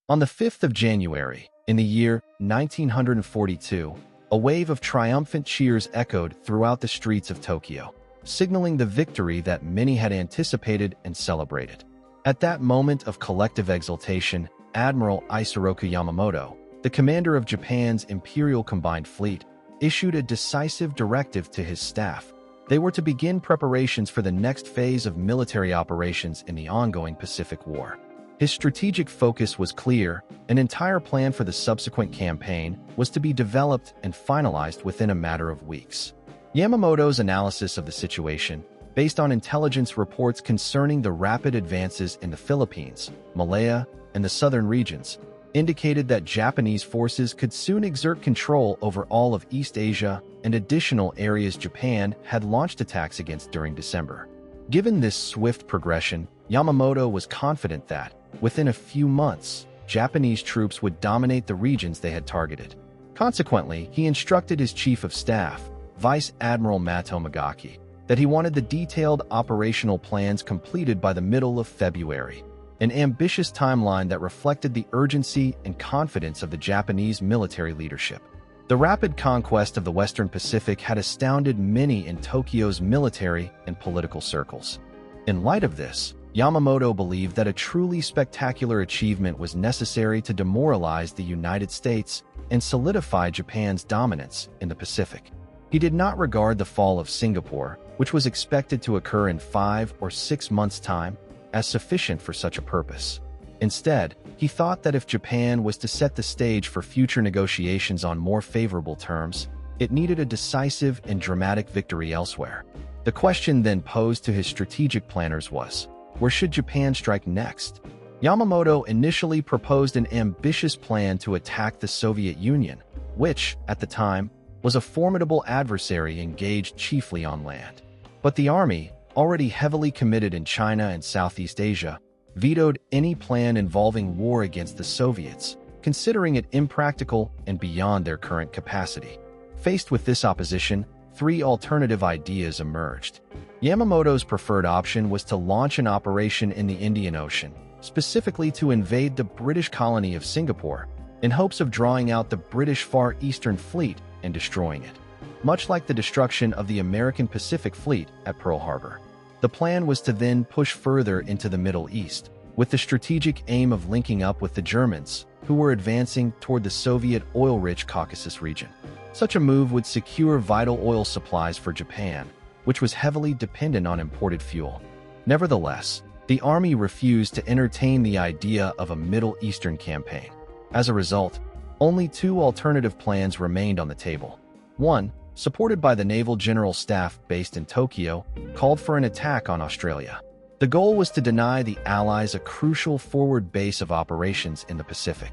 On the 5th of January, in the year 1942, a wave of triumphant cheers echoed throughout the streets of Tokyo, signaling the victory that many had anticipated and celebrated. At that moment of collective exultation, Admiral Isoroku Yamamoto, the commander of Japan's Imperial Combined Fleet, issued a decisive directive to his staff. They were to begin preparations for the next phase of military operations in the ongoing Pacific War. His strategic focus was clear. An entire plan for the subsequent campaign was to be developed and finalized within a matter of weeks. Yamamoto's analysis of the situation, based on intelligence reports concerning the rapid advances in the Philippines, Malaya, and the southern regions, indicated that Japanese forces could soon exert control over all of East Asia and additional areas Japan had launched attacks against during December. Given this swift progression, Yamamoto was confident that, within a few months, Japanese troops would dominate the regions they had targeted. Consequently, he instructed his chief of staff, Vice Admiral Mato Magaki, that he wanted the detailed operational plans completed by the middle of February, an ambitious timeline that reflected the urgency and confidence of the Japanese military leadership. The rapid conquest of the Western Pacific had astounded many in Tokyo's military and political circles. In light of this, Yamamoto believed that a truly spectacular achievement was necessary to demoralize the United States and solidify Japan's dominance in the Pacific. He did not regard the fall of Singapore, which was expected to occur in 5 or 6 months' time, as sufficient for such a purpose. Instead, he thought that if Japan was to set the stage for future negotiations on more favorable terms, it needed a decisive and dramatic victory elsewhere. The question then posed to his strategic planners was, where should Japan strike next? Yamamoto initially proposed an ambitious plan to attack the Soviet Union, which, at the time, was a formidable adversary engaged chiefly on land. But the army, already heavily committed in China and Southeast Asia, vetoed any plan involving war against the Soviets, considering it impractical and beyond their current capacity. Faced with this opposition, 3 alternative ideas emerged. Yamamoto's preferred option was to launch an operation in the Indian Ocean, specifically to invade the British colony of Singapore, in hopes of drawing out the British Far Eastern Fleet and destroying it. Much like the destruction of the American Pacific Fleet at Pearl Harbor, the plan was to then push further into the Middle East, with the strategic aim of linking up with the Germans, who were advancing toward the Soviet oil-rich Caucasus region. Such a move would secure vital oil supplies for Japan, which was heavily dependent on imported fuel. Nevertheless, the army refused to entertain the idea of a Middle Eastern campaign. As a result, only 2 alternative plans remained on the table. One, supported by the Naval General Staff based in Tokyo, called for an attack on Australia. The goal was to deny the Allies a crucial forward base of operations in the Pacific.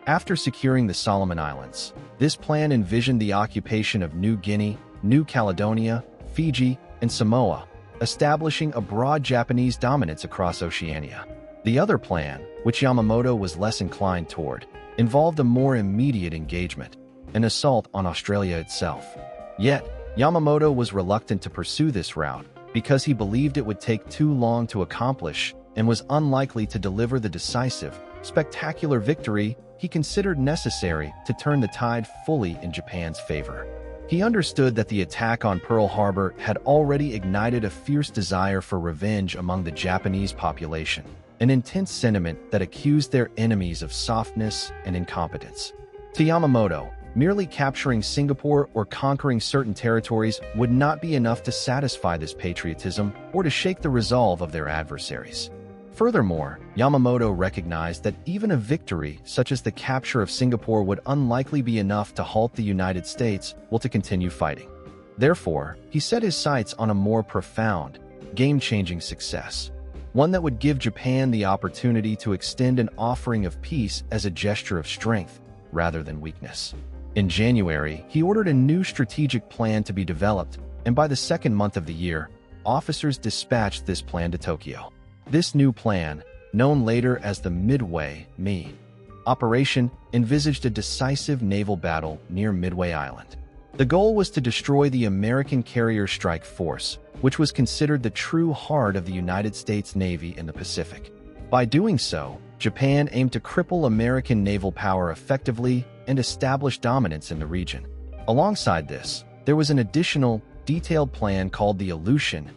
After securing the Solomon Islands, this plan envisioned the occupation of New Guinea, New Caledonia, Fiji, and Samoa, establishing a broad Japanese dominance across Oceania. The other plan, which Yamamoto was less inclined toward, involved a more immediate engagement, an assault on Australia itself. Yet, Yamamoto was reluctant to pursue this route because he believed it would take too long to accomplish and was unlikely to deliver the decisive, spectacular victory he considered necessary to turn the tide fully in Japan's favor. He understood that the attack on Pearl Harbor had already ignited a fierce desire for revenge among the Japanese population, an intense sentiment that accused their enemies of softness and incompetence. To Yamamoto, merely capturing Singapore or conquering certain territories would not be enough to satisfy this patriotism or to shake the resolve of their adversaries. Furthermore, Yamamoto recognized that even a victory such as the capture of Singapore would unlikely be enough to halt the United States to continue fighting. Therefore, he set his sights on a more profound, game-changing success, one that would give Japan the opportunity to extend an offering of peace as a gesture of strength rather than weakness. In January, he ordered a new strategic plan to be developed, and by the second month of the year, officers dispatched this plan to Tokyo. This new plan, known later as the Midway operation, envisaged a decisive naval battle near Midway Island. The goal was to destroy the American carrier strike force, which was considered the true heart of the United States Navy in the Pacific. By doing so, Japan aimed to cripple American naval power effectively and establish dominance in the region. Alongside this, there was an additional, detailed plan called the Aleutian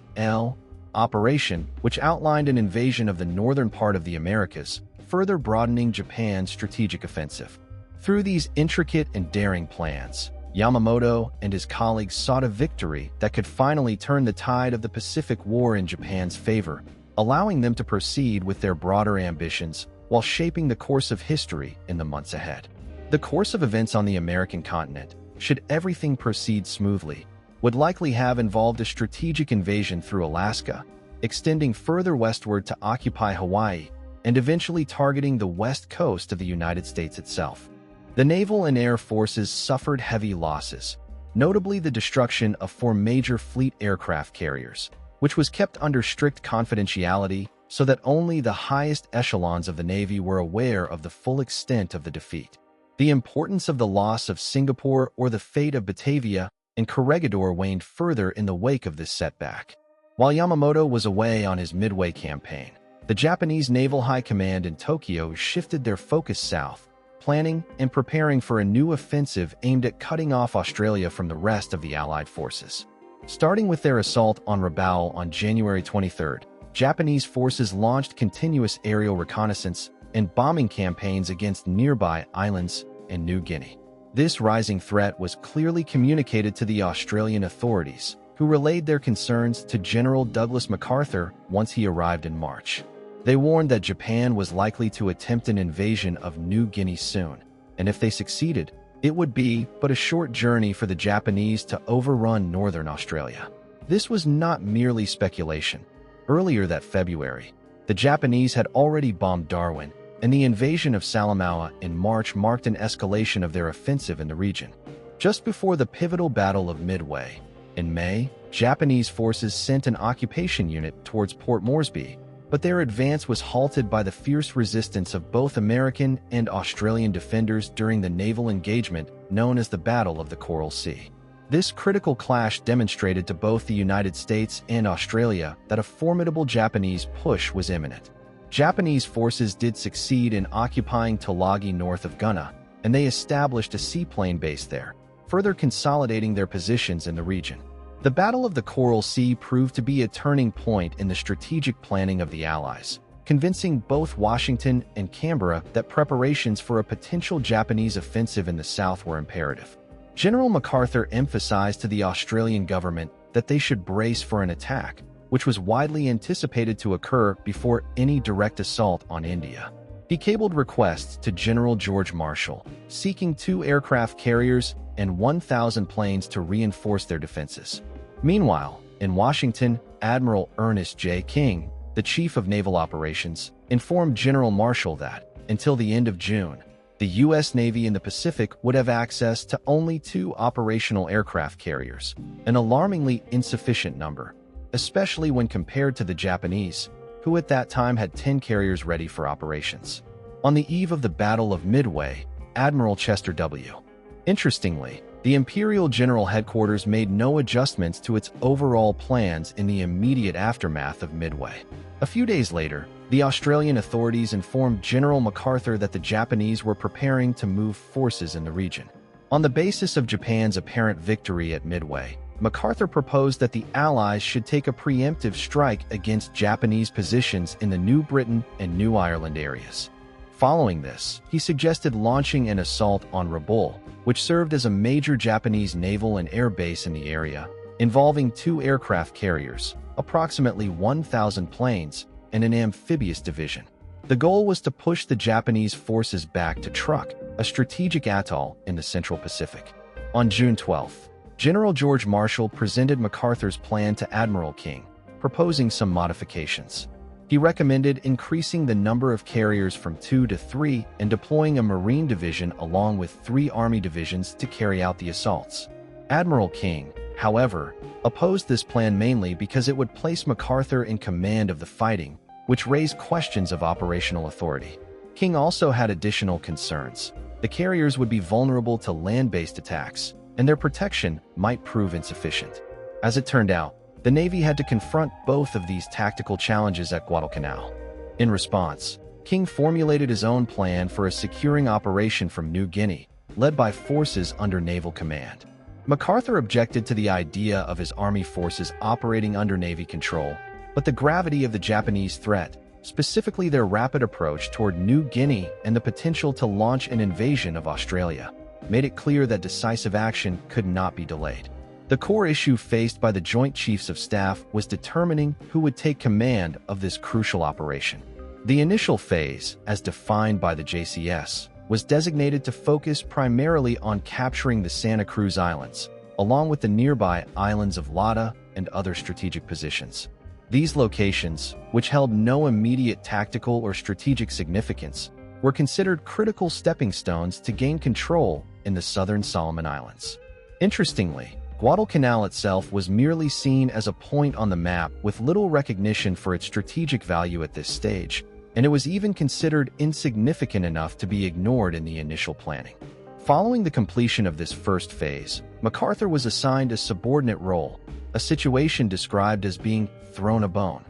Operation, which outlined an invasion of the northern part of the Americas, further broadening Japan's strategic offensive. Through these intricate and daring plans, Yamamoto and his colleagues sought a victory that could finally turn the tide of the Pacific War in Japan's favor, allowing them to proceed with their broader ambitions while shaping the course of history in the months ahead. The course of events on the American continent, should everything proceed smoothly, would likely have involved a strategic invasion through Alaska, extending further westward to occupy Hawaii, and eventually targeting the west coast of the United States itself. The naval and air forces suffered heavy losses, notably the destruction of 4 major fleet aircraft carriers, which was kept under strict confidentiality so that only the highest echelons of the Navy were aware of the full extent of the defeat. The importance of the loss of Singapore or the fate of Batavia and Corregidor waned further in the wake of this setback. While Yamamoto was away on his Midway campaign, the Japanese Naval High Command in Tokyo shifted their focus south, planning and preparing for a new offensive aimed at cutting off Australia from the rest of the Allied forces. Starting with their assault on Rabaul on January 23rd, Japanese forces launched continuous aerial reconnaissance and bombing campaigns against nearby islands and New Guinea. This rising threat was clearly communicated to the Australian authorities, who relayed their concerns to General Douglas MacArthur once he arrived in March. They warned that Japan was likely to attempt an invasion of New Guinea soon, and if they succeeded, it would be but a short journey for the Japanese to overrun northern Australia. This was not merely speculation. Earlier that February, the Japanese had already bombed Darwin, and the invasion of Salamaua in March marked an escalation of their offensive in the region. Just before the pivotal Battle of Midway, in May, Japanese forces sent an occupation unit towards Port Moresby, but their advance was halted by the fierce resistance of both American and Australian defenders during the naval engagement known as the Battle of the Coral Sea. This critical clash demonstrated to both the United States and Australia that a formidable Japanese push was imminent. Japanese forces did succeed in occupying Tulagi north of Gunma, and they established a seaplane base there, further consolidating their positions in the region. The Battle of the Coral Sea proved to be a turning point in the strategic planning of the Allies, convincing both Washington and Canberra that preparations for a potential Japanese offensive in the south were imperative. General MacArthur emphasized to the Australian government that they should brace for an attack, which was widely anticipated to occur before any direct assault on India. He cabled requests to General George Marshall, seeking 2 aircraft carriers and 1,000 planes to reinforce their defenses. Meanwhile, in Washington, Admiral Ernest J. King, the Chief of Naval Operations, informed General Marshall that, until the end of June, the U.S. Navy in the Pacific would have access to only 2 operational aircraft carriers, an alarmingly insufficient number, especially when compared to the Japanese, who at that time had 10 carriers ready for operations. On the eve of the Battle of Midway, Admiral Chester W. Interestingly, the Imperial General Headquarters made no adjustments to its overall plans in the immediate aftermath of Midway. A few days later, the Australian authorities informed General MacArthur that the Japanese were preparing to move forces in the region. On the basis of Japan's apparent victory at Midway, MacArthur proposed that the Allies should take a preemptive strike against Japanese positions in the New Britain and New Ireland areas. Following this, he suggested launching an assault on Rabaul, which served as a major Japanese naval and air base in the area, involving 2 aircraft carriers, approximately 1,000 planes, and an amphibious division. The goal was to push the Japanese forces back to Truk, a strategic atoll in the Central Pacific. On June 12, General George Marshall presented MacArthur's plan to Admiral King, proposing some modifications. He recommended increasing the number of carriers from 2 to 3 and deploying a Marine division along with 3 Army divisions to carry out the assaults. Admiral King, however, opposed this plan mainly because it would place MacArthur in command of the fighting, which raised questions of operational authority. King also had additional concerns. The carriers would be vulnerable to land-based attacks, and their protection might prove insufficient. As it turned out, the Navy had to confront both of these tactical challenges at Guadalcanal. In response, King formulated his own plan for a securing operation from New Guinea, led by forces under naval command. MacArthur objected to the idea of his army forces operating under Navy control, but the gravity of the Japanese threat, specifically their rapid approach toward New Guinea and the potential to launch an invasion of Australia, made it clear that decisive action could not be delayed. The core issue faced by the Joint Chiefs of Staff was determining who would take command of this crucial operation. The initial phase, as defined by the JCS, was designated to focus primarily on capturing the Santa Cruz Islands, along with the nearby islands of Lada and other strategic positions. These locations, which held no immediate tactical or strategic significance, were considered critical stepping stones to gain control in the southern Solomon Islands. Interestingly, Guadalcanal itself was merely seen as a point on the map with little recognition for its strategic value at this stage, and it was even considered insignificant enough to be ignored in the initial planning. Following the completion of this first phase, MacArthur was assigned a subordinate role, a situation described as being thrown a bone,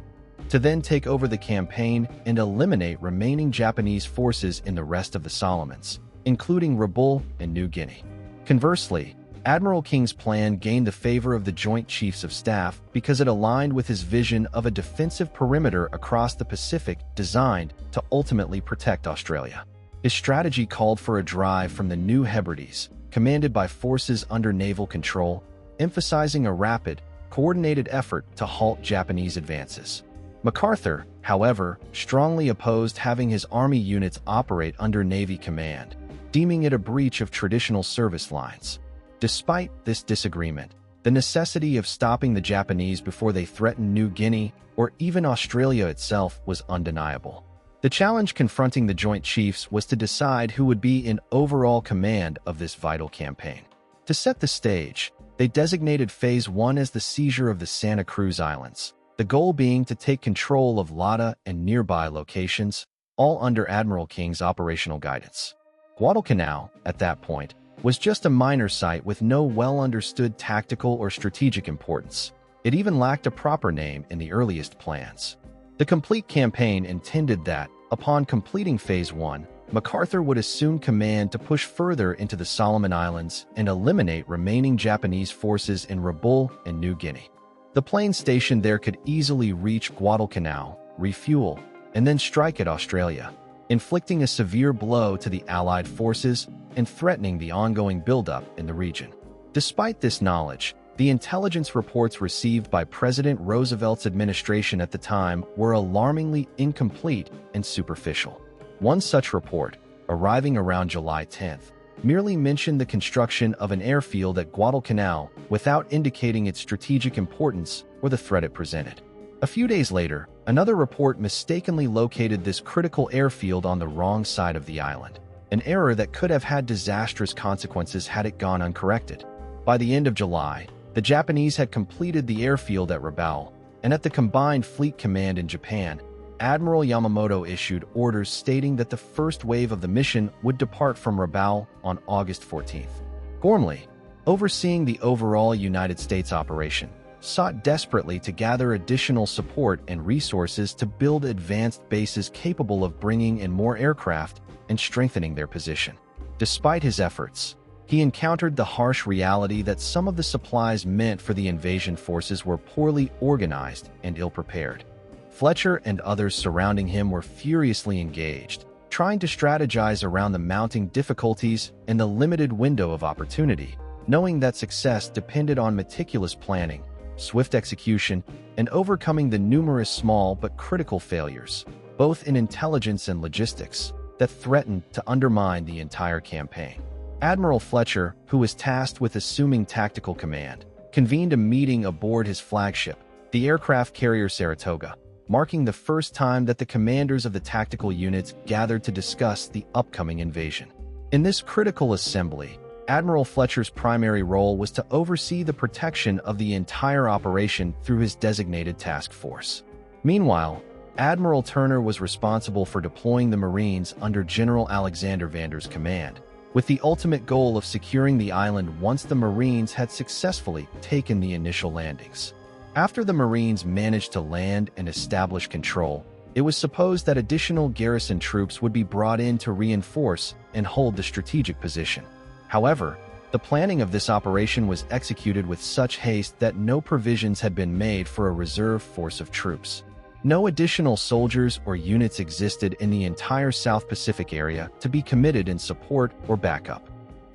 to then take over the campaign and eliminate remaining Japanese forces in the rest of the Solomons, including Rabaul and New Guinea. Conversely, Admiral King's plan gained the favor of the Joint Chiefs of Staff because it aligned with his vision of a defensive perimeter across the Pacific designed to ultimately protect Australia. His strategy called for a drive from the New Hebrides, commanded by forces under naval control, emphasizing a rapid, coordinated effort to halt Japanese advances. MacArthur, however, strongly opposed having his army units operate under Navy command, deeming it a breach of traditional service lines. Despite this disagreement, the necessity of stopping the Japanese before they threatened New Guinea or even Australia itself was undeniable. The challenge confronting the Joint Chiefs was to decide who would be in overall command of this vital campaign. To set the stage, they designated Phase 1 as the seizure of the Santa Cruz Islands, the goal being to take control of Lada and nearby locations, all under Admiral King's operational guidance. Guadalcanal, at that point, was just a minor site with no well-understood tactical or strategic importance. It even lacked a proper name in the earliest plans. The complete campaign intended that, upon completing Phase 1, MacArthur would assume command to push further into the Solomon Islands and eliminate remaining Japanese forces in Rabaul and New Guinea. The plane stationed there could easily reach Guadalcanal, refuel, and then strike at Australia, inflicting a severe blow to the Allied forces and threatening the ongoing buildup in the region. Despite this knowledge, the intelligence reports received by President Roosevelt's administration at the time were alarmingly incomplete and superficial. One such report, arriving around July 10th, merely mentioned the construction of an airfield at Guadalcanal without indicating its strategic importance or the threat it presented. A few days later, another report mistakenly located this critical airfield on the wrong side of the island, an error that could have had disastrous consequences had it gone uncorrected. By the end of July, the Japanese had completed the airfield at Rabaul, and at the Combined Fleet Command in Japan, Admiral Yamamoto issued orders stating that the first wave of the mission would depart from Rabaul on August 14th. Gormley, overseeing the overall United States operation, sought desperately to gather additional support and resources to build advanced bases capable of bringing in more aircraft and strengthening their position. Despite his efforts, he encountered the harsh reality that some of the supplies meant for the invasion forces were poorly organized and ill-prepared. Fletcher and others surrounding him were furiously engaged, trying to strategize around the mounting difficulties and the limited window of opportunity, knowing that success depended on meticulous planning, swift execution, and overcoming the numerous small but critical failures, both in intelligence and logistics, that threatened to undermine the entire campaign. Admiral Fletcher, who was tasked with assuming tactical command, convened a meeting aboard his flagship, the aircraft carrier Saratoga, marking the first time that the commanders of the tactical units gathered to discuss the upcoming invasion. In this critical assembly, Admiral Fletcher's primary role was to oversee the protection of the entire operation through his designated task force. Meanwhile, Admiral Turner was responsible for deploying the Marines under General Alexander Vander's command, with the ultimate goal of securing the island once the Marines had successfully taken the initial landings. After the Marines managed to land and establish control, It was supposed that additional garrison troops would be brought in to reinforce and hold the strategic position. However, the planning of this operation was executed with such haste that no provisions had been made for a reserve force of troops. No additional soldiers or units existed in the entire South Pacific area to be committed in support or backup.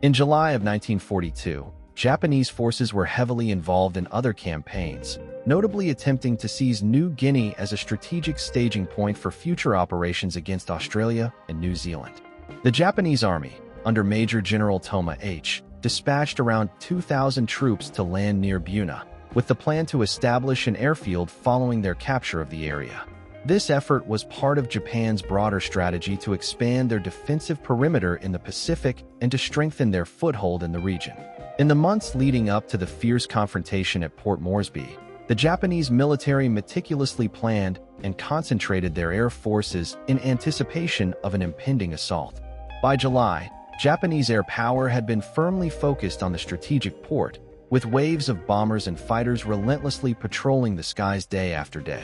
In July of 1942, Japanese forces were heavily involved in other campaigns, notably attempting to seize New Guinea as a strategic staging point for future operations against Australia and New Zealand. The Japanese Army, under Major General Toma H., dispatched around 2,000 troops to land near Buna, with the plan to establish an airfield following their capture of the area. This effort was part of Japan's broader strategy to expand their defensive perimeter in the Pacific and to strengthen their foothold in the region. In the months leading up to the fierce confrontation at Port Moresby, the Japanese military meticulously planned and concentrated their air forces in anticipation of an impending assault. By July, Japanese air power had been firmly focused on the strategic port, with waves of bombers and fighters relentlessly patrolling the skies day after day.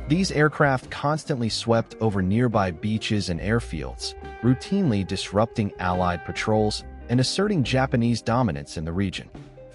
These aircraft constantly swept over nearby beaches and airfields, routinely disrupting Allied patrols and asserting Japanese dominance in the region.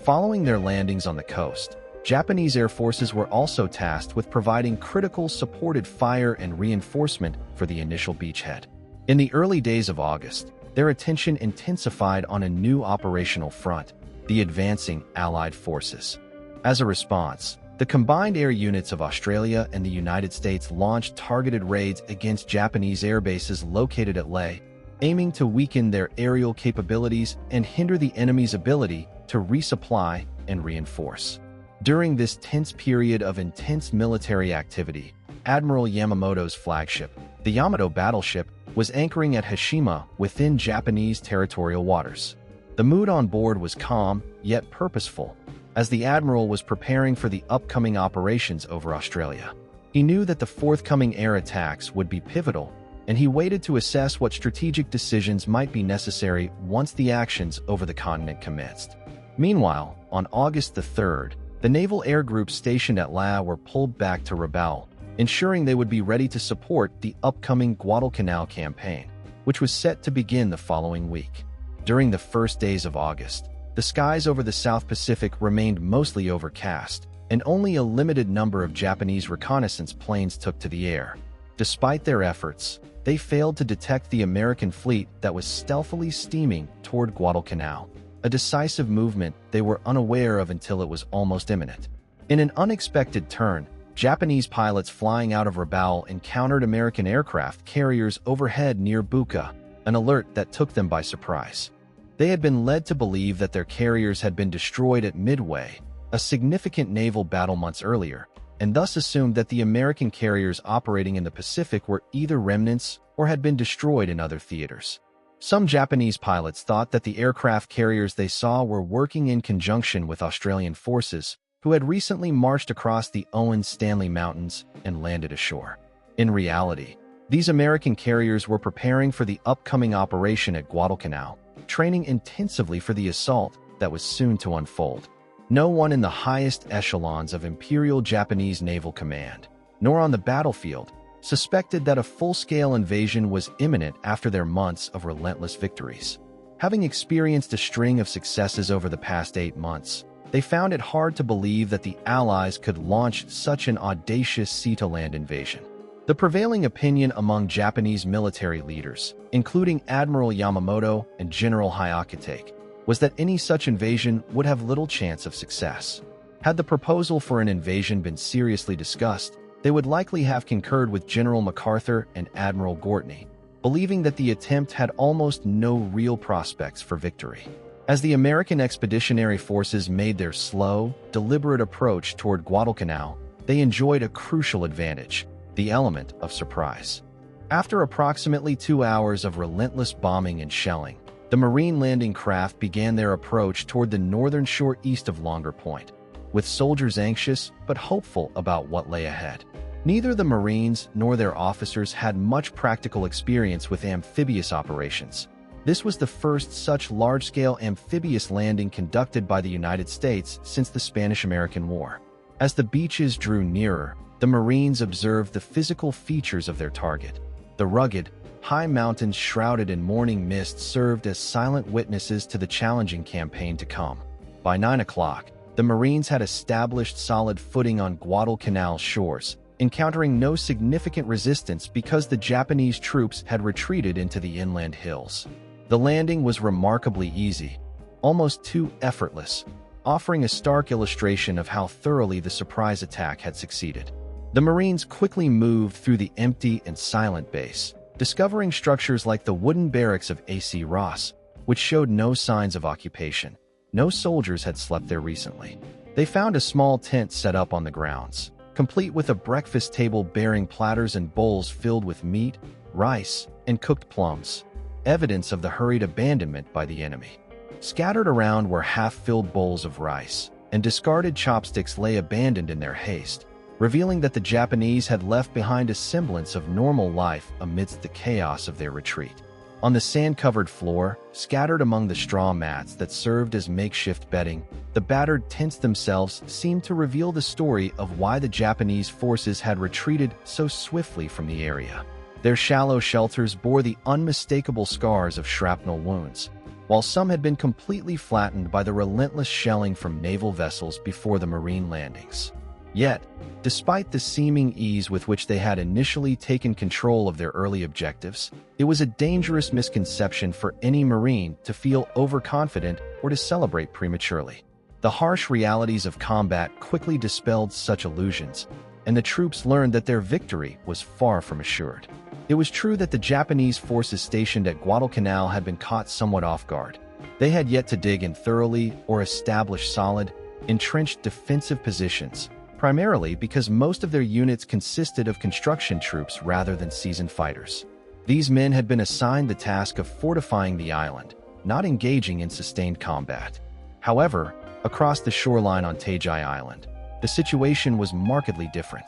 Following their landings on the coast, Japanese air forces were also tasked with providing critical supported fire and reinforcement for the initial beachhead. In the early days of August, their attention intensified on a new operational front, the advancing Allied forces. As a response, the combined air units of Australia and the United States launched targeted raids against Japanese air bases located at Lae, aiming to weaken their aerial capabilities and hinder the enemy's ability to resupply and reinforce. During this tense period of intense military activity, Admiral Yamamoto's flagship, the Yamato battleship, was anchoring at Hashima within Japanese territorial waters. The mood on board was calm, yet purposeful, as the admiral was preparing for the upcoming operations over Australia. He knew that the forthcoming air attacks would be pivotal, and he waited to assess what strategic decisions might be necessary once the actions over the continent commenced. Meanwhile, on August the 3rd, the naval air groups stationed at Lae were pulled back to Rabaul, ensuring they would be ready to support the upcoming Guadalcanal campaign, which was set to begin the following week. During the first days of August, the skies over the South Pacific remained mostly overcast, and only a limited number of Japanese reconnaissance planes took to the air. Despite their efforts, they failed to detect the American fleet that was stealthily steaming toward Guadalcanal, a decisive movement they were unaware of until it was almost imminent. In an unexpected turn, Japanese pilots flying out of Rabaul encountered American aircraft carriers overhead near Buka, an alert that took them by surprise. They had been led to believe that their carriers had been destroyed at Midway, a significant naval battle months earlier, and thus assumed that the American carriers operating in the Pacific were either remnants or had been destroyed in other theaters. Some Japanese pilots thought that the aircraft carriers they saw were working in conjunction with Australian forces, who had recently marched across the Owen-Stanley Mountains and landed ashore. In reality, these American carriers were preparing for the upcoming operation at Guadalcanal, training intensively for the assault that was soon to unfold. No one in the highest echelons of Imperial Japanese Naval Command, nor on the battlefield, suspected that a full-scale invasion was imminent after their months of relentless victories. Having experienced a string of successes over the past 8 months, they found it hard to believe that the Allies could launch such an audacious sea-to-land invasion. The prevailing opinion among Japanese military leaders, including Admiral Yamamoto and General Hyakutake, was that any such invasion would have little chance of success. Had the proposal for an invasion been seriously discussed, they would likely have concurred with General MacArthur and Admiral Gortney, believing that the attempt had almost no real prospects for victory. As the American expeditionary forces made their slow, deliberate approach toward Guadalcanal, they enjoyed a crucial advantage: the element of surprise. After approximately 2 hours of relentless bombing and shelling, the Marine landing craft began their approach toward the northern shore east of Longer Point, with soldiers anxious but hopeful about what lay ahead. Neither the Marines nor their officers had much practical experience with amphibious operations. This was the first such large-scale amphibious landing conducted by the United States since the Spanish-American War. As the beaches drew nearer, the Marines observed the physical features of their target. The rugged, high mountains shrouded in morning mist served as silent witnesses to the challenging campaign to come. By 9 o'clock, the Marines had established solid footing on Guadalcanal shores, encountering no significant resistance because the Japanese troops had retreated into the inland hills. The landing was remarkably easy, almost too effortless, offering a stark illustration of how thoroughly the surprise attack had succeeded. The Marines quickly moved through the empty and silent base, discovering structures like the wooden barracks of AC Ross, which showed no signs of occupation. No soldiers had slept there recently. They found a small tent set up on the grounds, complete with a breakfast table bearing platters and bowls filled with meat, rice, and cooked plums, evidence of the hurried abandonment by the enemy. Scattered around were half-filled bowls of rice, and discarded chopsticks lay abandoned in their haste, revealing that the Japanese had left behind a semblance of normal life amidst the chaos of their retreat. On the sand-covered floor, scattered among the straw mats that served as makeshift bedding, the battered tents themselves seemed to reveal the story of why the Japanese forces had retreated so swiftly from the area. Their shallow shelters bore the unmistakable scars of shrapnel wounds, while some had been completely flattened by the relentless shelling from naval vessels before the Marine landings. Yet, despite the seeming ease with which they had initially taken control of their early objectives, it was a dangerous misconception for any Marine to feel overconfident or to celebrate prematurely. The harsh realities of combat quickly dispelled such illusions, and the troops learned that their victory was far from assured. It was true that the Japanese forces stationed at Guadalcanal had been caught somewhat off guard. They had yet to dig in thoroughly or establish solid, entrenched defensive positions, primarily because most of their units consisted of construction troops rather than seasoned fighters. These men had been assigned the task of fortifying the island, not engaging in sustained combat. However, across the shoreline on Tajai Island, the situation was markedly different.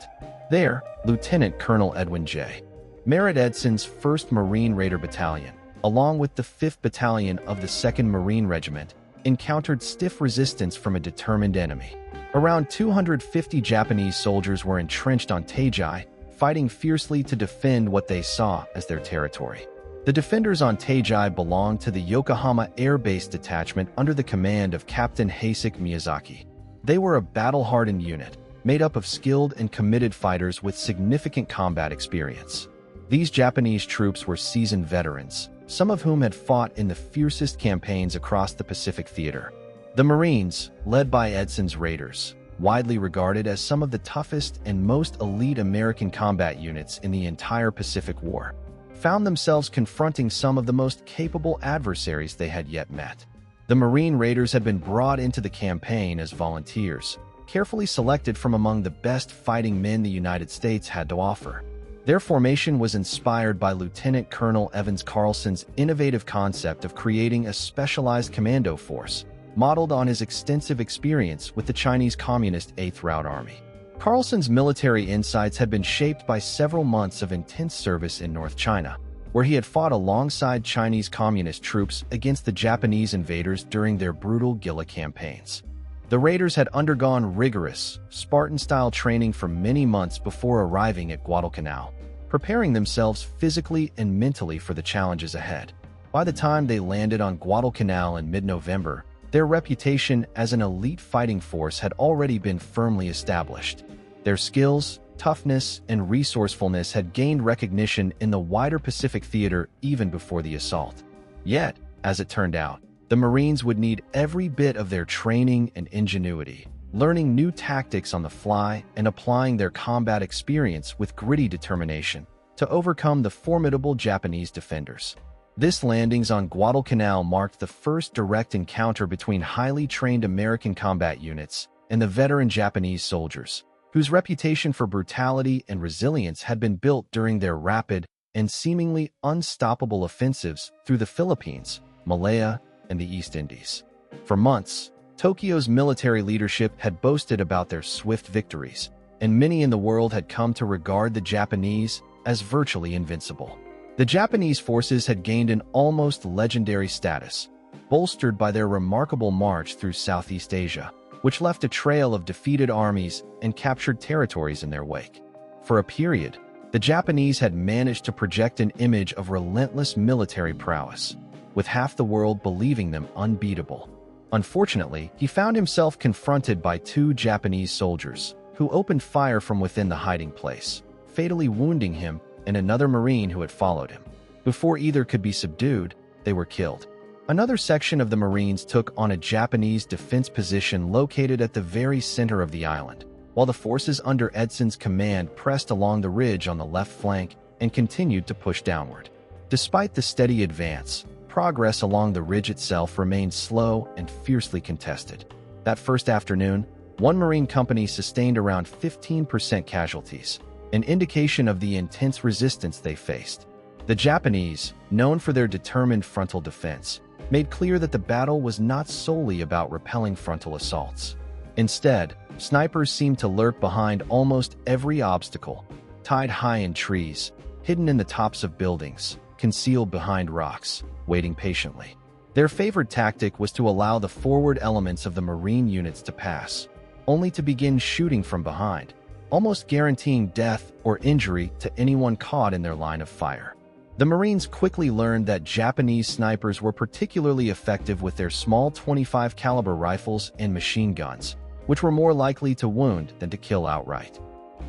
There, Lieutenant Colonel Edwin J. Merritt Edson's 1st Marine Raider Battalion, along with the 5th Battalion of the 2nd Marine Regiment, encountered stiff resistance from a determined enemy. Around 250 Japanese soldiers were entrenched on Tajai, fighting fiercely to defend what they saw as their territory. The defenders on Tajai belonged to the Yokohama Air Base Detachment under the command of Captain Heisek Miyazaki. They were a battle-hardened unit, made up of skilled and committed fighters with significant combat experience. These Japanese troops were seasoned veterans, some of whom had fought in the fiercest campaigns across the Pacific theater. The Marines, led by Edson's Raiders, widely regarded as some of the toughest and most elite American combat units in the entire Pacific War, found themselves confronting some of the most capable adversaries they had yet met. The Marine Raiders had been brought into the campaign as volunteers, carefully selected from among the best fighting men the United States had to offer. Their formation was inspired by Lieutenant Colonel Evans Carlson's innovative concept of creating a specialized commando force, modeled on his extensive experience with the Chinese Communist 8th Route Army. Carlson's military insights had been shaped by several months of intense service in North China, where he had fought alongside Chinese Communist troops against the Japanese invaders during their brutal guerrilla campaigns. The Raiders had undergone rigorous, Spartan-style training for many months before arriving at Guadalcanal, preparing themselves physically and mentally for the challenges ahead. By the time they landed on Guadalcanal in mid-November, their reputation as an elite fighting force had already been firmly established. Their skills, toughness, and resourcefulness had gained recognition in the wider Pacific theater even before the assault. Yet, as it turned out, the Marines would need every bit of their training and ingenuity, learning new tactics on the fly and applying their combat experience with gritty determination to overcome the formidable Japanese defenders. This landings on Guadalcanal marked the first direct encounter between highly trained American combat units and the veteran Japanese soldiers, whose reputation for brutality and resilience had been built during their rapid and seemingly unstoppable offensives through the Philippines, Malaya, and the East Indies. For months, Tokyo's military leadership had boasted about their swift victories, and many in the world had come to regard the Japanese as virtually invincible. The Japanese forces had gained an almost legendary status, bolstered by their remarkable march through Southeast Asia, which left a trail of defeated armies and captured territories in their wake. For a period, the Japanese had managed to project an image of relentless military prowess, with half the world believing them unbeatable. Unfortunately, he found himself confronted by two Japanese soldiers, who opened fire from within the hiding place, fatally wounding him and another Marine who had followed him. Before either could be subdued, they were killed. Another section of the Marines took on a Japanese defense position located at the very center of the island, while the forces under Edson's command pressed along the ridge on the left flank and continued to push downward. Despite the steady advance, progress along the ridge itself remained slow and fiercely contested. That first afternoon, one Marine company sustained around 15% casualties, an indication of the intense resistance they faced. The Japanese, known for their determined frontal defense, made clear that the battle was not solely about repelling frontal assaults. Instead, snipers seemed to lurk behind almost every obstacle, tied high in trees, hidden in the tops of buildings, concealed behind rocks, waiting patiently. Their favored tactic was to allow the forward elements of the Marine units to pass, only to begin shooting from behind, almost guaranteeing death or injury to anyone caught in their line of fire. The Marines quickly learned that Japanese snipers were particularly effective with their small .25 caliber rifles and machine guns, which were more likely to wound than to kill outright.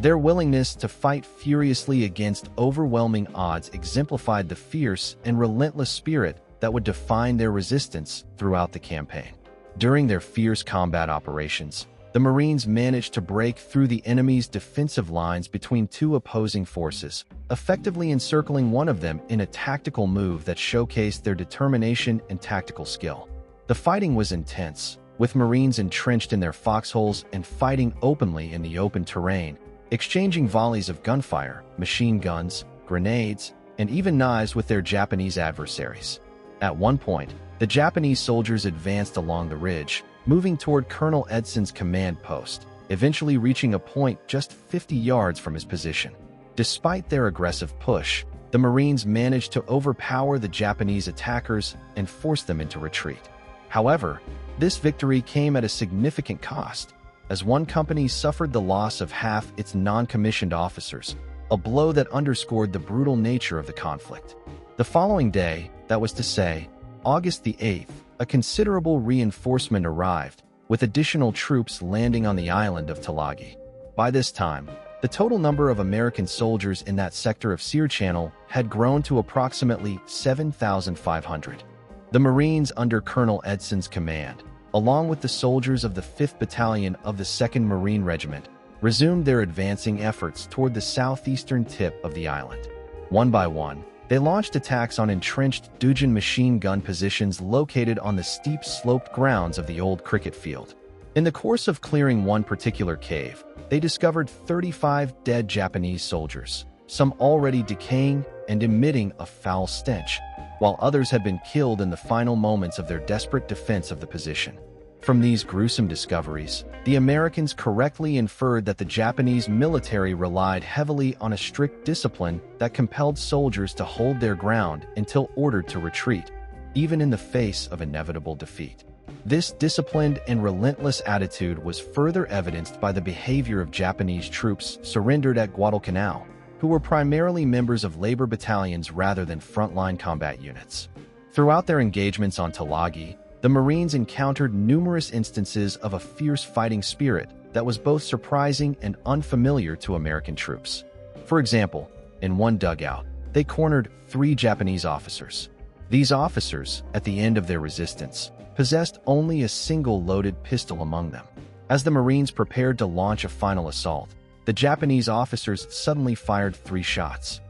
Their willingness to fight furiously against overwhelming odds exemplified the fierce and relentless spirit that would define their resistance throughout the campaign. During their fierce combat operations, the Marines managed to break through the enemy's defensive lines between two opposing forces, effectively encircling one of them in a tactical move that showcased their determination and tactical skill. The fighting was intense, with Marines entrenched in their foxholes and fighting openly in the open terrain, exchanging volleys of gunfire, machine guns, grenades, and even knives with their Japanese adversaries. At one point, the Japanese soldiers advanced along the ridge, moving toward Colonel Edson's command post, eventually reaching a point just 50 yards from his position. Despite their aggressive push, the Marines managed to overpower the Japanese attackers and force them into retreat. However, this victory came at a significant cost, as one company suffered the loss of half its non-commissioned officers, a blow that underscored the brutal nature of the conflict. The following day, that was to say, August the 8th, a considerable reinforcement arrived, with additional troops landing on the island of Tulagi. By this time, the total number of American soldiers in that sector of Sear Channel had grown to approximately 7,500. The Marines under Colonel Edson's command, along with the soldiers of the 5th Battalion of the 2nd Marine Regiment, resumed their advancing efforts toward the southeastern tip of the island. One by one, they launched attacks on entrenched Dujin machine gun positions located on the steep sloped grounds of the old cricket field. In the course of clearing one particular cave, they discovered 35 dead Japanese soldiers, some already decaying and emitting a foul stench, while others had been killed in the final moments of their desperate defense of the position. From these gruesome discoveries, the Americans correctly inferred that the Japanese military relied heavily on a strict discipline that compelled soldiers to hold their ground until ordered to retreat, even in the face of inevitable defeat. This disciplined and relentless attitude was further evidenced by the behavior of Japanese troops surrendered at Guadalcanal, who were primarily members of labor battalions rather than frontline combat units. Throughout their engagements on Tulagi, the Marines encountered numerous instances of a fierce fighting spirit that was both surprising and unfamiliar to American troops. For example, in one dugout, they cornered 3 Japanese officers. These officers, at the end of their resistance, possessed only a single loaded pistol among them. As the Marines prepared to launch a final assault, the Japanese officers suddenly fired 3 shots.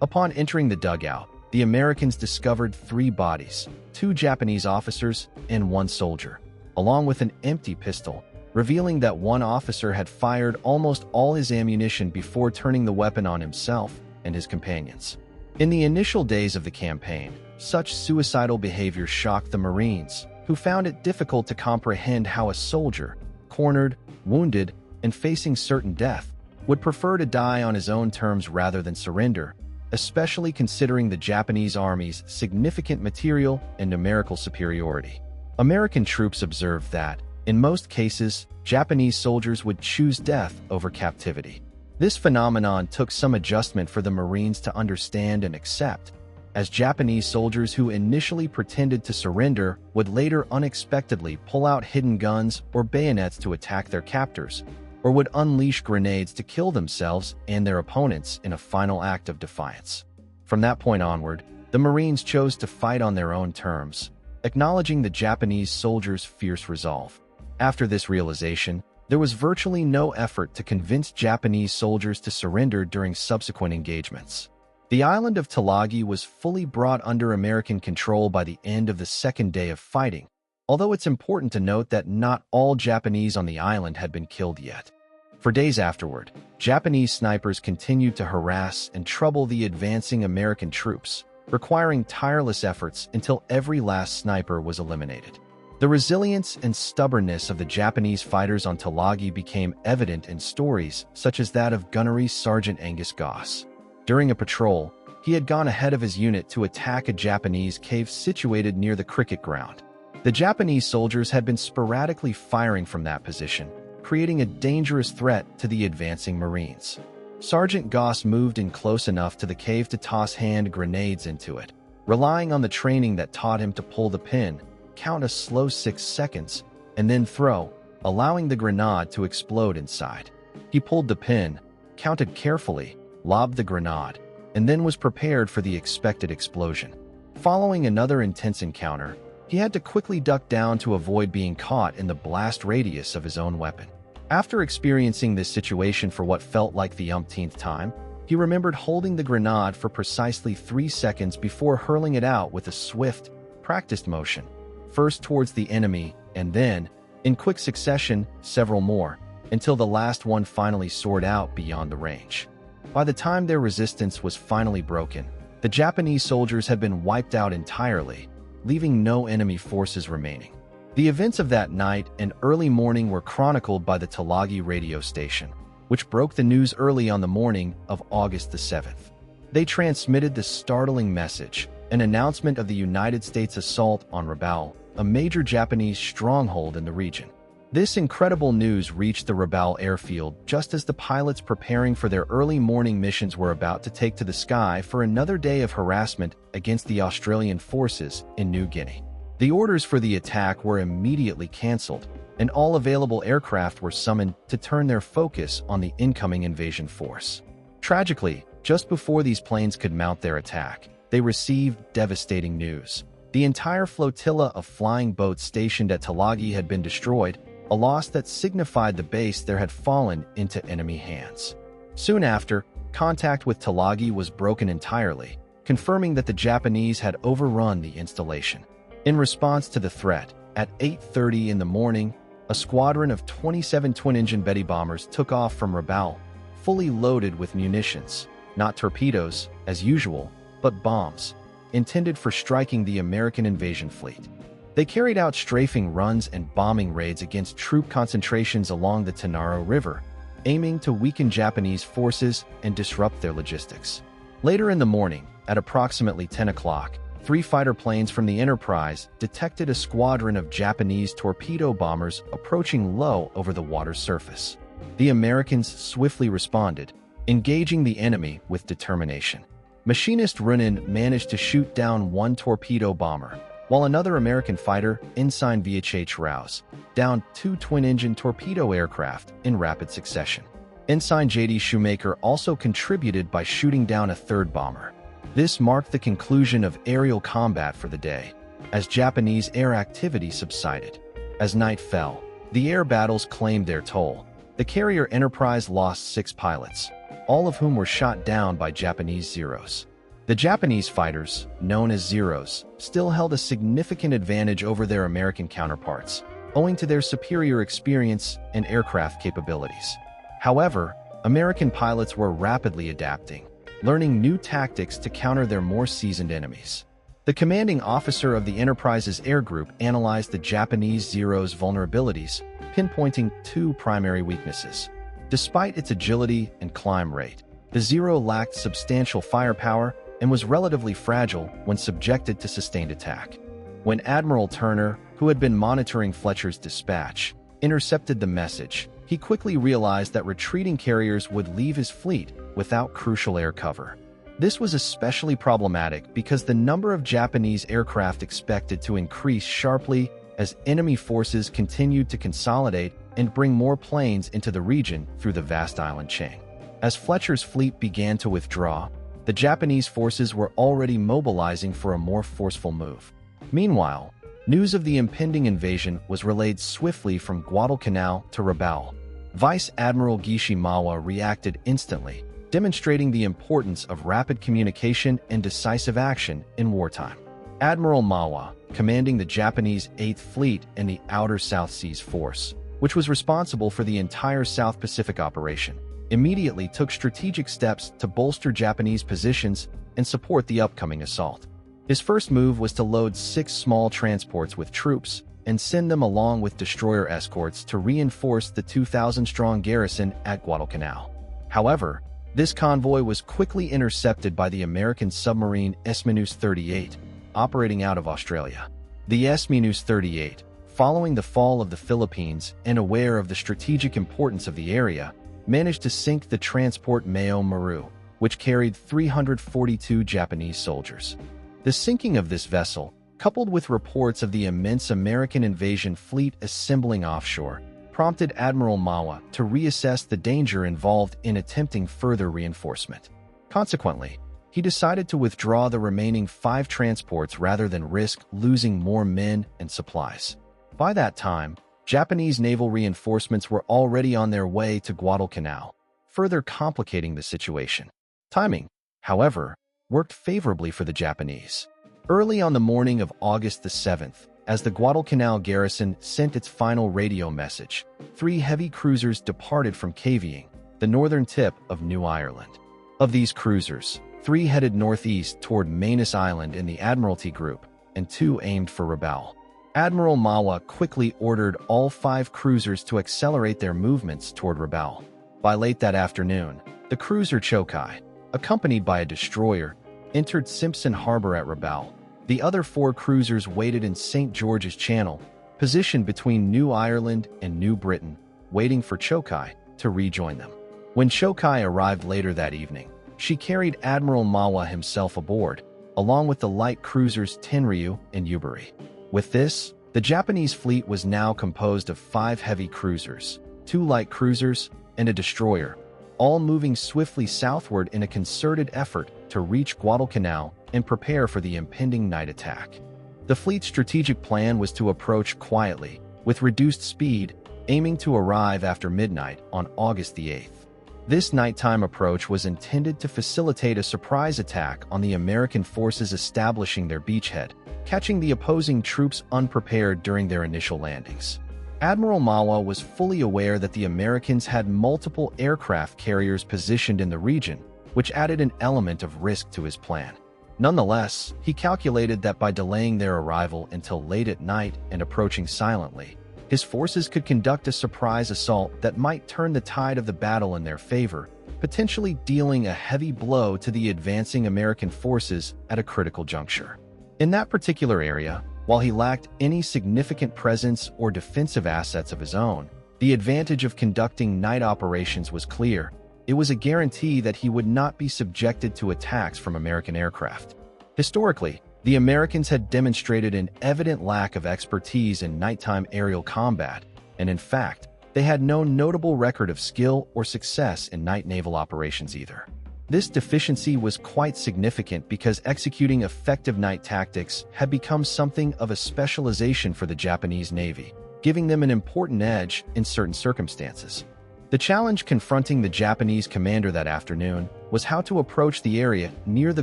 Upon entering the dugout, the Americans discovered 3 bodies, 2 Japanese officers and 1 soldier, along with an empty pistol, revealing that one officer had fired almost all his ammunition before turning the weapon on himself and his companions. In the initial days of the campaign, such suicidal behavior shocked the Marines, who found it difficult to comprehend how a soldier, cornered, wounded, and facing certain death, would prefer to die on his own terms rather than surrender, especially considering the Japanese army's significant material and numerical superiority. American troops observed that, In most cases, Japanese soldiers would choose death over captivity. This phenomenon took some adjustment for the Marines to understand and accept, as Japanese soldiers who initially pretended to surrender would later unexpectedly pull out hidden guns or bayonets to attack their captors, or would unleash grenades to kill themselves and their opponents in a final act of defiance. From that point onward, the Marines chose to fight on their own terms, acknowledging the Japanese soldiers' fierce resolve. After this realization, there was virtually no effort to convince Japanese soldiers to surrender during subsequent engagements. The island of Tulagi was fully brought under American control by the end of the second day of fighting, although it's important to note that not all Japanese on the island had been killed yet. For days afterward, Japanese snipers continued to harass and trouble the advancing American troops, requiring tireless efforts until every last sniper was eliminated. The resilience and stubbornness of the Japanese fighters on Tulagi became evident in stories such as that of Gunnery Sergeant Angus Goss. During a patrol, he had gone ahead of his unit to attack a Japanese cave situated near the cricket ground. The Japanese soldiers had been sporadically firing from that position, creating a dangerous threat to the advancing Marines. Sergeant Goss moved in close enough to the cave to toss hand grenades into it, relying on the training that taught him to pull the pin, count a slow 6 seconds, and then throw, allowing the grenade to explode inside. He pulled the pin, counted carefully, lobbed the grenade, and then was prepared for the expected explosion. Following another intense encounter, he had to quickly duck down to avoid being caught in the blast radius of his own weapon. After experiencing this situation for what felt like the umpteenth time, he remembered holding the grenade for precisely 3 seconds before hurling it out with a swift, practiced motion, first towards the enemy and then, in quick succession, several more, until the last one finally soared out beyond the range. By the time their resistance was finally broken, the Japanese soldiers had been wiped out entirely, leaving no enemy forces remaining. The events of that night and early morning were chronicled by the Tulagi radio station, which broke the news early on the morning of August the 7th. They transmitted the startling message, an announcement of the United States assault on Rabaul, a major Japanese stronghold in the region. This incredible news reached the Rabaul airfield just as the pilots preparing for their early morning missions were about to take to the sky for another day of harassment against the Australian forces in New Guinea. The orders for the attack were immediately cancelled, and all available aircraft were summoned to turn their focus on the incoming invasion force. Tragically, just before these planes could mount their attack, they received devastating news. The entire flotilla of flying boats stationed at Tulagi had been destroyed, a loss that signified the base there had fallen into enemy hands. Soon after, contact with Tulagi was broken entirely, confirming that the Japanese had overrun the installation. In response to the threat, at 8:30 in the morning, a squadron of 27 twin-engine Betty bombers took off from Rabaul, fully loaded with munitions, not torpedoes, as usual, but bombs, intended for striking the American invasion fleet. They carried out strafing runs and bombing raids against troop concentrations along the Tanaro River, aiming to weaken Japanese forces and disrupt their logistics. Later in the morning, at approximately 10 o'clock, 3 fighter planes from the Enterprise detected a squadron of Japanese torpedo bombers approaching low over the water's surface. The Americans swiftly responded, engaging the enemy with determination. Machinist Runin managed to shoot down 1 torpedo bomber, while another American fighter, Ensign VHH Rouse, downed 2 twin-engine torpedo aircraft in rapid succession. Ensign J.D. Shoemaker also contributed by shooting down a 3rd bomber. This marked the conclusion of aerial combat for the day, as Japanese air activity subsided. As night fell, the air battles claimed their toll. The carrier Enterprise lost 6 pilots, all of whom were shot down by Japanese Zeros. The Japanese fighters, known as Zeros, still held a significant advantage over their American counterparts, owing to their superior experience and aircraft capabilities. However, American pilots were rapidly adapting, learning new tactics to counter their more seasoned enemies. The commanding officer of the Enterprise's air group analyzed the Japanese Zero's vulnerabilities, pinpointing 2 primary weaknesses. Despite its agility and climb rate, the Zero lacked substantial firepower and was relatively fragile when subjected to sustained attack. When Admiral Turner, who had been monitoring Fletcher's dispatch, intercepted the message, he quickly realized that retreating carriers would leave his fleet without crucial air cover. This was especially problematic because the number of Japanese aircraft expected to increase sharply as enemy forces continued to consolidate and bring more planes into the region through the vast island chain. As Fletcher's fleet began to withdraw, the Japanese forces were already mobilizing for a more forceful move. Meanwhile, news of the impending invasion was relayed swiftly from Guadalcanal to Rabaul. Vice Admiral Gishimawa reacted instantly, demonstrating the importance of rapid communication and decisive action in wartime. Admiral Mawa, commanding the Japanese 8th Fleet and the Outer South Seas Force, which was responsible for the entire South Pacific operation, immediately took strategic steps to bolster Japanese positions and support the upcoming assault. His first move was to load 6 small transports with troops and send them along with destroyer escorts to reinforce the 2,000-strong garrison at Guadalcanal. However, this convoy was quickly intercepted by the American submarine S-38, operating out of Australia. The S-38, following the fall of the Philippines and aware of the strategic importance of the area, managed to sink the transport Mao Maru, which carried 342 Japanese soldiers. The sinking of this vessel, coupled with reports of the immense American invasion fleet assembling offshore, prompted Admiral Mawa to reassess the danger involved in attempting further reinforcement. Consequently, he decided to withdraw the remaining 5 transports rather than risk losing more men and supplies. By that time, Japanese naval reinforcements were already on their way to Guadalcanal, further complicating the situation. Timing, however, worked favorably for the Japanese. Early on the morning of August the 7th, as the Guadalcanal garrison sent its final radio message, 3 heavy cruisers departed from Caveying, the northern tip of New Ireland. Of these cruisers, 3 headed northeast toward Manus Island in the Admiralty Group, and 2 aimed for Rabaul. Admiral Mawa quickly ordered all 5 cruisers to accelerate their movements toward Rabaul. By late that afternoon, the cruiser Chokai, accompanied by a destroyer, entered Simpson Harbor at Rabaul. The other 4 cruisers waited in St. George's Channel, positioned between New Ireland and New Britain, waiting for Chokai to rejoin them. When Chokai arrived later that evening, she carried Admiral Mawa himself aboard, along with the light cruisers Tenryu and Yubari. With this, the Japanese fleet was now composed of 5 heavy cruisers, 2 light cruisers, and a destroyer, all moving swiftly southward in a concerted effort to reach Guadalcanal and prepare for the impending night attack. The fleet's strategic plan was to approach quietly, with reduced speed, aiming to arrive after midnight on August the 8th. This nighttime approach was intended to facilitate a surprise attack on the American forces establishing their beachhead, catching the opposing troops unprepared during their initial landings. Admiral Mawa was fully aware that the Americans had multiple aircraft carriers positioned in the region, which added an element of risk to his plan. Nonetheless, he calculated that by delaying their arrival until late at night and approaching silently, his forces could conduct a surprise assault that might turn the tide of the battle in their favor, potentially dealing a heavy blow to the advancing American forces at a critical juncture. In that particular area, while he lacked any significant presence or defensive assets of his own, the advantage of conducting night operations was clear. It was a guarantee that he would not be subjected to attacks from American aircraft. Historically, the Americans had demonstrated an evident lack of expertise in nighttime aerial combat, and in fact, they had no notable record of skill or success in night naval operations either. This deficiency was quite significant because executing effective night tactics had become something of a specialization for the Japanese Navy, giving them an important edge in certain circumstances. The challenge confronting the Japanese commander that afternoon was how to approach the area near the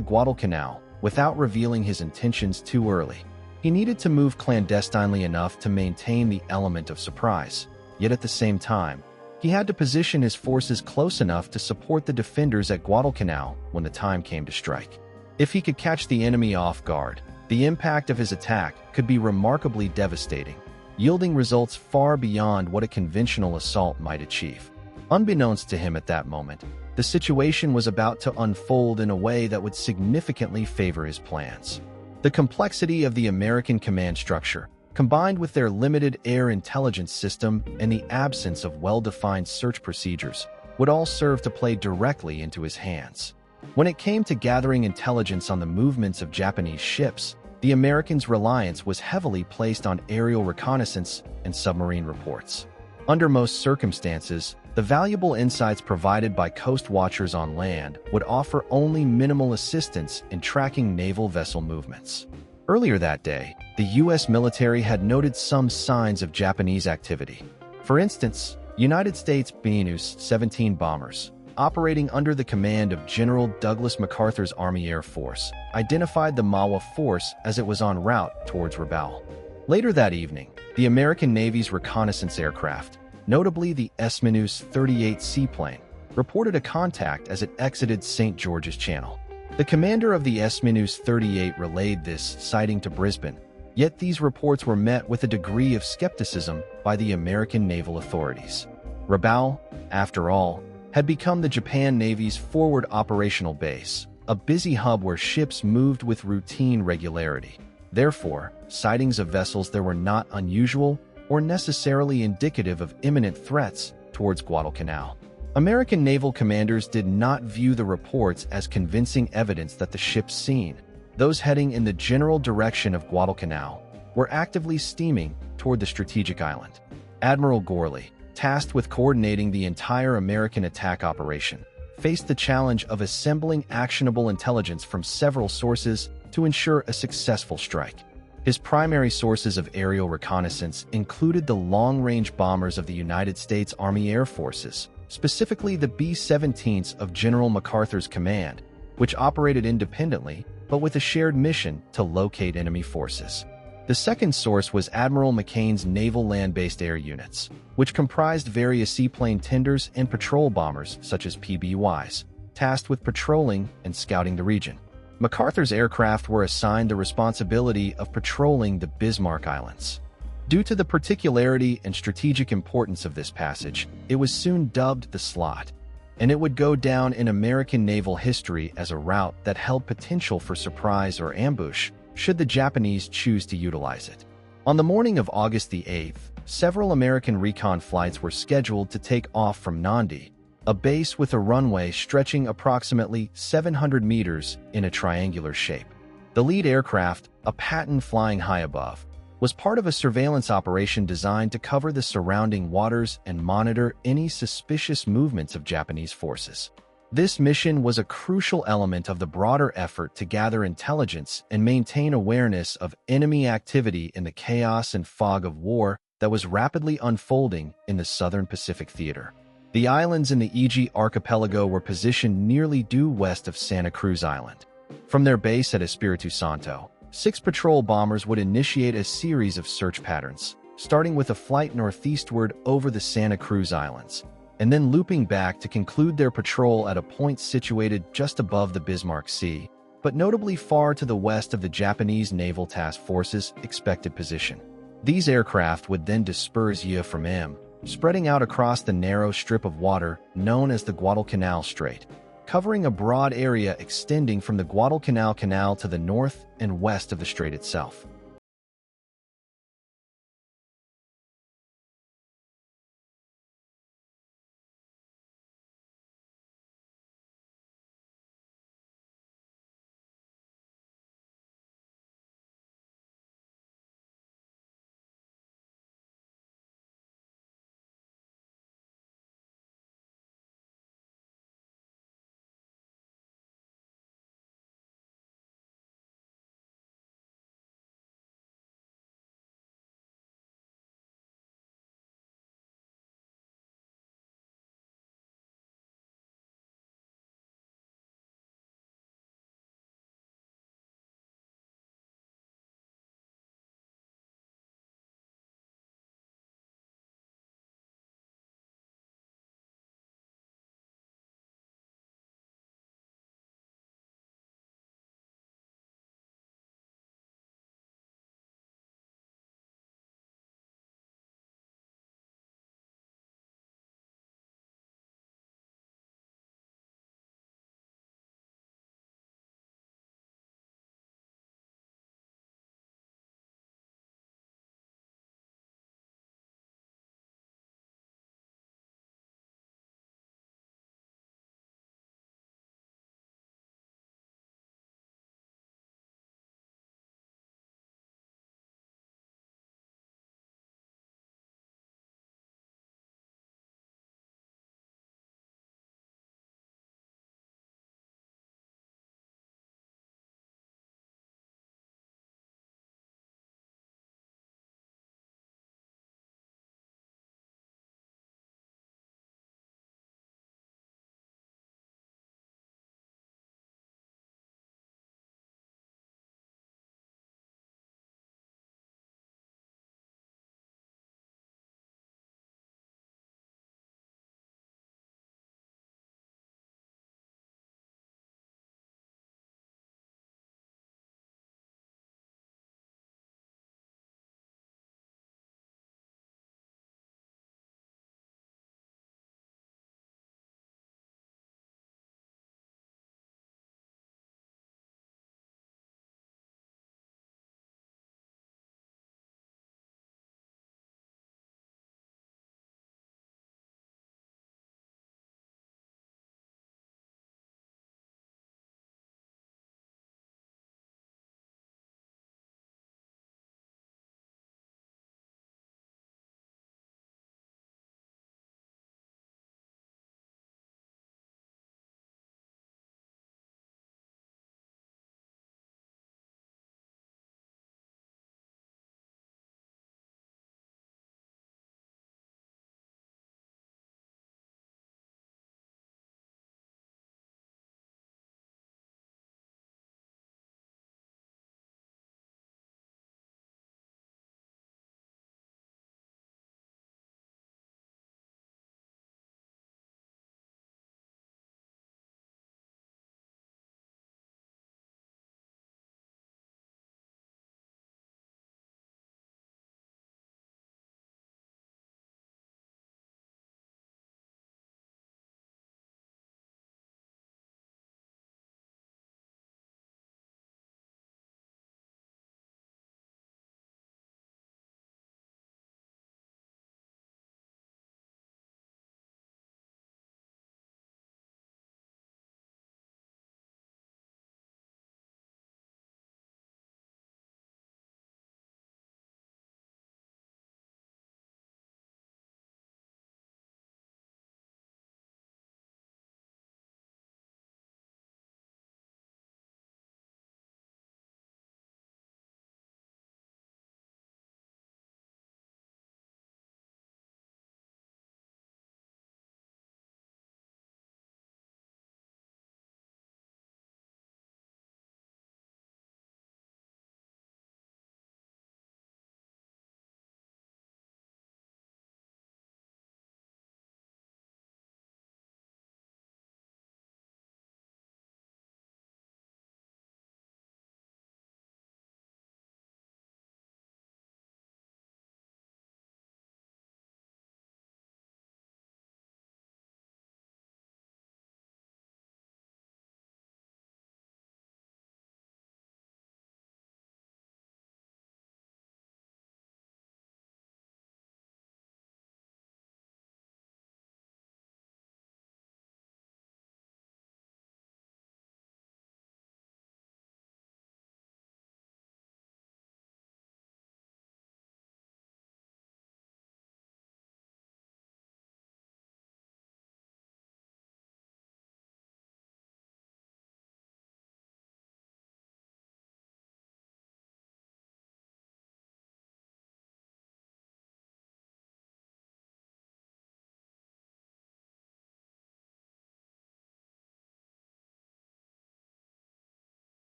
Guadalcanal without revealing his intentions too early. He needed to move clandestinely enough to maintain the element of surprise, yet at the same time, he had to position his forces close enough to support the defenders at Guadalcanal when the time came to strike. If he could catch the enemy off guard, the impact of his attack could be remarkably devastating, yielding results far beyond what a conventional assault might achieve. Unbeknownst to him at that moment, the situation was about to unfold in a way that would significantly favor his plans. The complexity of the American command structure, combined with their limited air intelligence system and the absence of well-defined search procedures, would all serve to play directly into his hands. When it came to gathering intelligence on the movements of Japanese ships, the Americans' reliance was heavily placed on aerial reconnaissance and submarine reports. Under most circumstances, the valuable insights provided by coast watchers on land would offer only minimal assistance in tracking naval vessel movements. Earlier that day, the U.S. military had noted some signs of Japanese activity. For instance, United States B-17 bombers, operating under the command of General Douglas MacArthur's Army Air Force, identified the Mawa force as it was en route towards Rabaul. Later that evening, the American Navy's reconnaissance aircraft, notably the S-38 seaplane, reported a contact as it exited St. George's Channel. The commander of the S-38 relayed this sighting to Brisbane, yet these reports were met with a degree of skepticism by the American naval authorities. Rabaul, after all, had become the Japan Navy's forward operational base, a busy hub where ships moved with routine regularity. Therefore, sightings of vessels there were not unusual or necessarily indicative of imminent threats towards Guadalcanal. American naval commanders did not view the reports as convincing evidence that the ships seen, those heading in the general direction of Guadalcanal, were actively steaming toward the strategic island. Admiral Gorley, tasked with coordinating the entire American attack operation, faced the challenge of assembling actionable intelligence from several sources to ensure a successful strike. His primary sources of aerial reconnaissance included the long-range bombers of the United States Army Air Forces, specifically the B-17s of General MacArthur's command, which operated independently but with a shared mission to locate enemy forces. The second source was Admiral McCain's naval land-based air units, which comprised various seaplane tenders and patrol bombers such as PBYs, tasked with patrolling and scouting the region. MacArthur's aircraft were assigned the responsibility of patrolling the Bismarck Islands. Due to the particularity and strategic importance of this passage, it was soon dubbed the Slot, and it would go down in American naval history as a route that held potential for surprise or ambush should the Japanese choose to utilize it. On the morning of August the 8th, several American recon flights were scheduled to take off from Nandi, a base with a runway stretching approximately 700 meters in a triangular shape. The lead aircraft, a Patton flying high above, was part of a surveillance operation designed to cover the surrounding waters and monitor any suspicious movements of Japanese forces. This mission was a crucial element of the broader effort to gather intelligence and maintain awareness of enemy activity in the chaos and fog of war that was rapidly unfolding in the southern Pacific theater. The islands in the EG archipelago were positioned nearly due west of Santa Cruz Island. From their base at Espiritu Santo, 6 patrol bombers would initiate a series of search patterns, starting with a flight northeastward over the Santa Cruz Islands, and then looping back to conclude their patrol at a point situated just above the Bismarck Sea, but notably far to the west of the Japanese Naval Task Force's expected position. These aircraft would then disperse from M, spreading out across the narrow strip of water known as the Guadalcanal Strait, covering a broad area extending from the Guadalcanal Canal to the north and west of the strait itself.